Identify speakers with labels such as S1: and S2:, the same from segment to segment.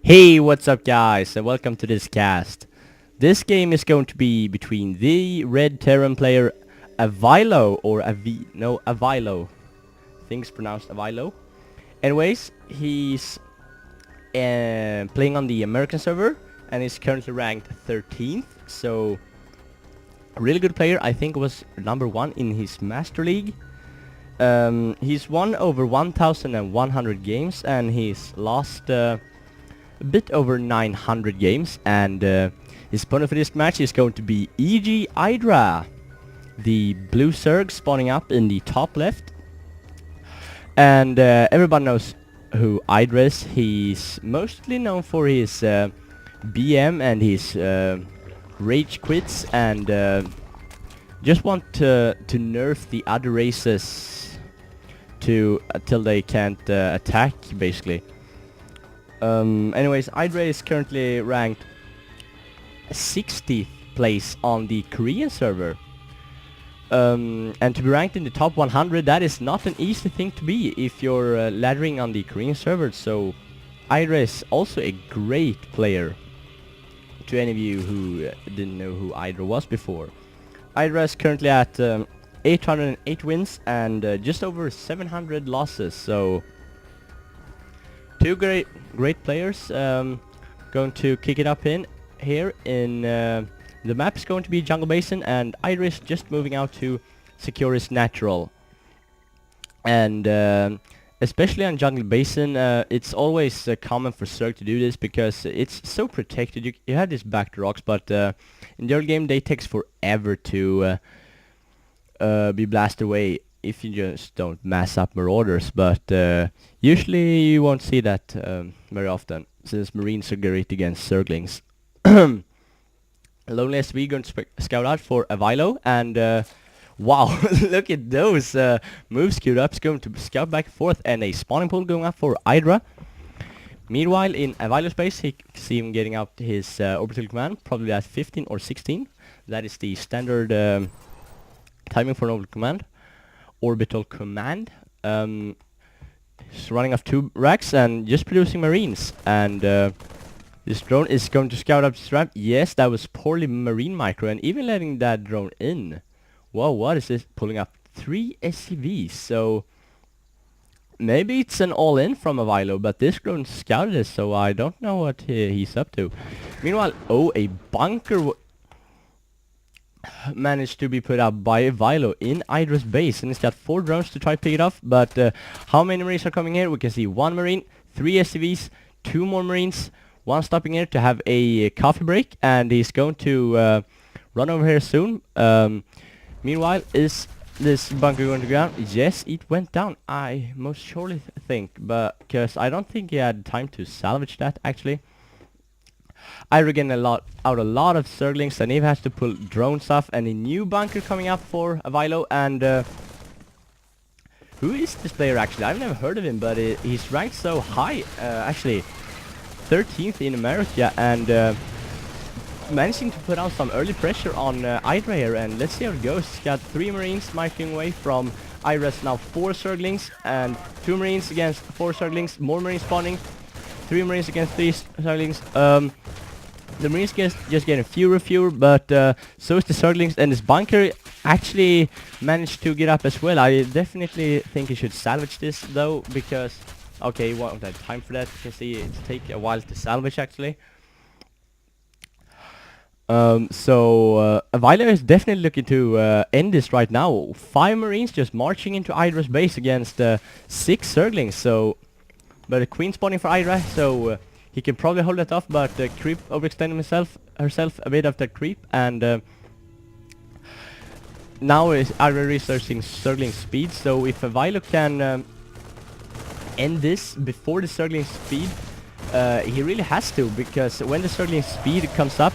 S1: Hey, what's up guys, and welcome to this cast. This game is going to be between the red Terran player Avilo, or Avilo. I think it's pronounced Avilo. Anyways, he's playing on the American server, and he's currently ranked 13th, so a really good player. I think was number 1 in his Master League. He's won over 1,100 games, and he's lost a bit over 900 games, and his opponent for this match is going to be EGIdrA, the blue Zerg spawning up in the top left. And everybody knows who IdrA is. He's mostly known for his BM and his rage quits, and just want to nerf the other races till they can't attack, basically. Anyways, IdrA is currently ranked 60th place on the Korean server. And to be ranked in the top 100, that is not an easy thing to be if you're laddering on the Korean server. So IdrA is also a great player, to any of you who didn't know who IdrA was before. IdrA is currently at 808 wins and just over 700 losses, so two great players. Going to kick it up in here in the map is going to be Jungle Basin, and IdrA is just moving out to secure his natural. And especially on Jungle Basin, it's always common for Zerg to do this because it's so protected. You have these backed rocks, but in the early game they takes forever to be blasted away if you just don't mass up marauders. But usually you won't see that very often, since Marines are great against Zerglings. Lonely SV going to scout out for Avilo, and wow, look at those moves queued up. It's going to scout back and forth, and a spawning pool going up for IdrA. Meanwhile, in Avilo's base, he can see him getting out his orbital command, probably at 15 or 16. That is the standard timing for an orbital command. He's running off 2 racks and just producing Marines, and this drone is going to scout up this ramp. Yes, that was poorly Marine micro, and even letting that drone in. Whoa, what is this? Pulling up 3 SCVs, so maybe it's an all-in from Avilo, but this drone scouted it, so I don't know what he's up to. Meanwhile, oh, a bunker managed to be put up by Avilo in IdrA's base, and it's got 4 drones to try to pick it off. But how many Marines are coming here? We can see 1 Marine, 3 SCVs, 2 more Marines, 1 stopping here to have a coffee break, and he's going to run over here soon. Meanwhile, is this bunker going to go down? Yes, it went down, I most surely think, but because I don't think he had time to salvage that, actually. IdrA getting a lot of Zerglings, and he has to pull drones off, and a new bunker coming up for Avilo. And who is this player actually? I've never heard of him, but he's ranked so high, actually 13th in America, and managing to put out some early pressure on IdrA here. And let's see how it goes. He's got 3 Marines marching away from IdrA's now 4 Zerglings, and 2 Marines against 4 Zerglings, more Marines spawning, 3 Marines against 3 Zerglings. The Marines just getting fewer, but so is the Zerglings, and this bunker actually managed to get up as well. I definitely think he should salvage this though, because okay, he won't have time for that. You can see it take a while to salvage, actually. So Avilo is definitely looking to end this right now. 5 Marines just marching into IdrA's base against 6 Zerglings. So, but a queen spawning for IdrA, so he can probably hold that off. But creep overextending herself a bit of that creep, and now is IdrA researching Zergling speed. So if Avilo can end this before the Zergling speed, he really has to, because when the Zergling speed comes up,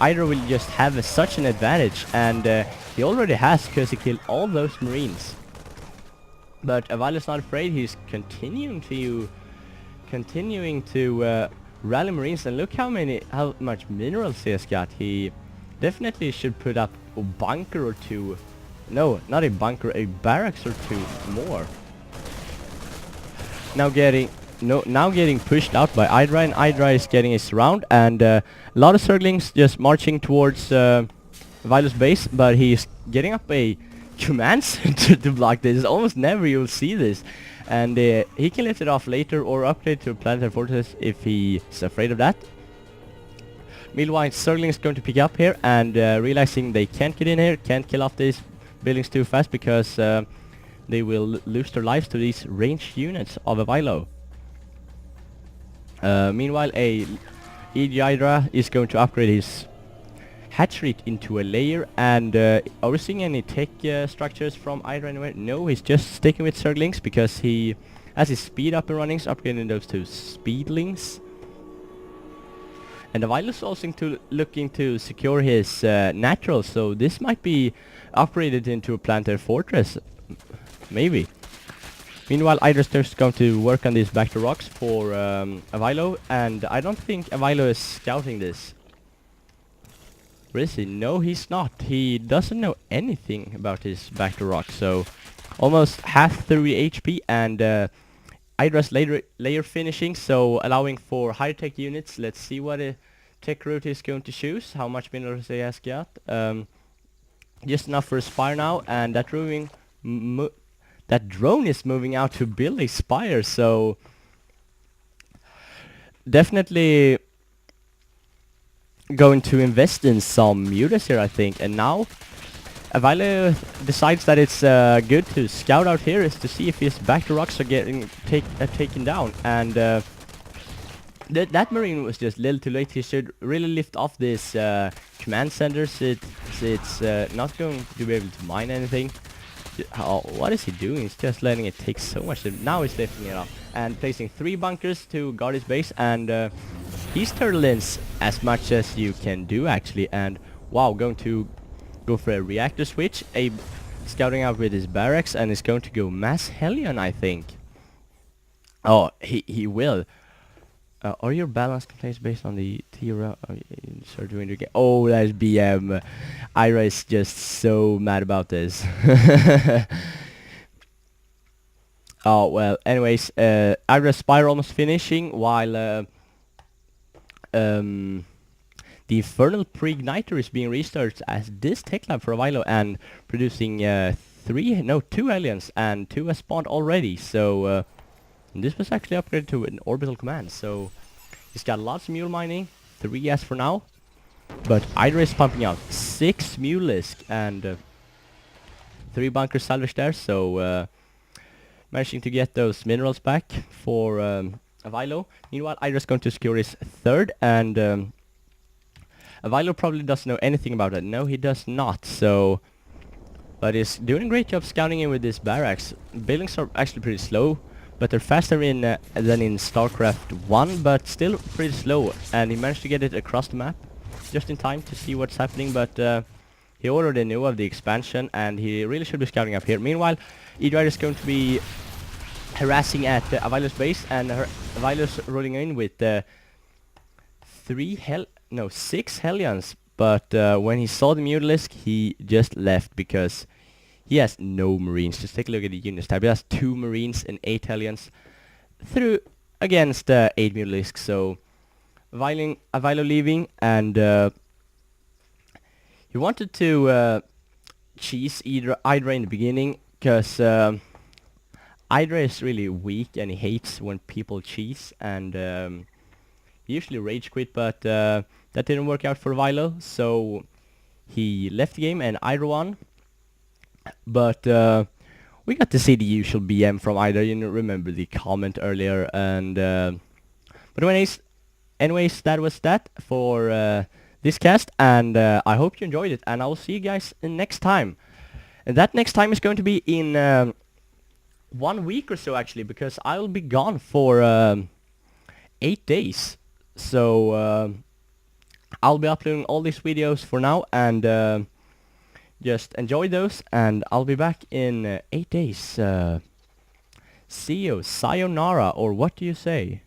S1: IdrA will just have such an advantage, and he already has, because he killed all those Marines. But Avilo's not afraid. He's continuing to rally Marines, and look how much minerals he has got. He definitely should put up a bunker or 2. No, not a bunker, a barracks or 2 more. Now getting now getting pushed out by IdrA, and IdrA is getting his round, and a lot of Zerglings just marching towards Vilo's base, but he's getting up a command center to block this. Almost never you'll see this, and he can lift it off later or upgrade to a planetary fortress if he's afraid of that. Meanwhile, Zergling is going to pick up here, and realizing they can't get in here, can't kill off these buildings too fast, because they will lose their lives to these ranged units of avilo. Meanwhile, a EGIdrA is going to upgrade his hatchery into a layer, and are we seeing any tech structures from IdrA anywhere? No, he's just sticking with Zerglings because he has his speed up and running, so upgrading those to speedlings. And the avilo is also looking to secure his natural, so this might be upgraded into a planetary fortress, maybe. Meanwhile, IdrA's just going to work on these back to rocks for avilo, and I don't think avilo is scouting this. Where is he? No, he's not. He doesn't know anything about his back to rock, so almost half 30 HP, and IdrA's layer finishing, so allowing for higher tech units. Let's see what a tech route is going to choose, how much minerals he has got. Just enough for a spire now, and that drone is moving out to build a spire, so definitely going to invest in some mutas here, I think. And now avilo decides that it's good to scout out here, is to see if his back to rocks are getting taken down, and that marine was just a little too late. He should really lift off this command centers. It's not going to be able to mine anything. What is he doing? He's just letting it take so much. Now he's lifting it up and placing 3 bunkers to guard his base, and he's turtle-ins as much as you can do, actually. And wow, going to go for a reactor switch, scouting out with his barracks, and is going to go mass Hellion, I think. Oh, he will. Are your balance complaints based on the Terran? Oh, that's BM. IdrA is just so mad about this. Oh, well, anyways, IdrA Spire almost finishing, while the Infernal Pre-Igniter is being restarted as this tech lab for avilo, and producing 2 aliens, and 2 has spawned already, so this was actually upgraded to an orbital command, so he's got lots of mule mining, 3 as for now, but IdrA is pumping out 6 Mulisk and 3 bunker salvage there, so managing to get those minerals back for avilo. Meanwhile, IdrA is going to secure his 3rd, and avilo probably doesn't know anything about it. No, he does not, so... But he's doing a great job scouting in with his barracks. Buildings are actually pretty slow, but they're faster than in StarCraft 1, but still pretty slow. And he managed to get it across the map just in time to see what's happening, but he already knew of the expansion, and he really should be scouting up here. Meanwhile, EGIdrA is going to be harassing at avilo's base, and avilo's rolling in with 6 Hellions. But when he saw the Mutalisk, he just left because he has no Marines. Just take a look at the unit tab. He has 2 Marines and 8 Hellions against 8 Mutalisks. So avilo leaving, and he wanted to cheese EGIdrA in the beginning, because EGIdrA is really weak and he hates when people cheese, and he usually rage quit, but that didn't work out for avilo, so he left the game and EGIdrA won. But we got to see the usual BM from EGIdrA. You remember the comment earlier, and but anyways, that was that for this cast, and I hope you enjoyed it, and I will see you guys next time. And that next time is going to be in 1 week or so, actually, because I will be gone for 8 days. So I'll be uploading all these videos for now, and just enjoy those, and I'll be back in 8 days. See you, sayonara, or what do you say?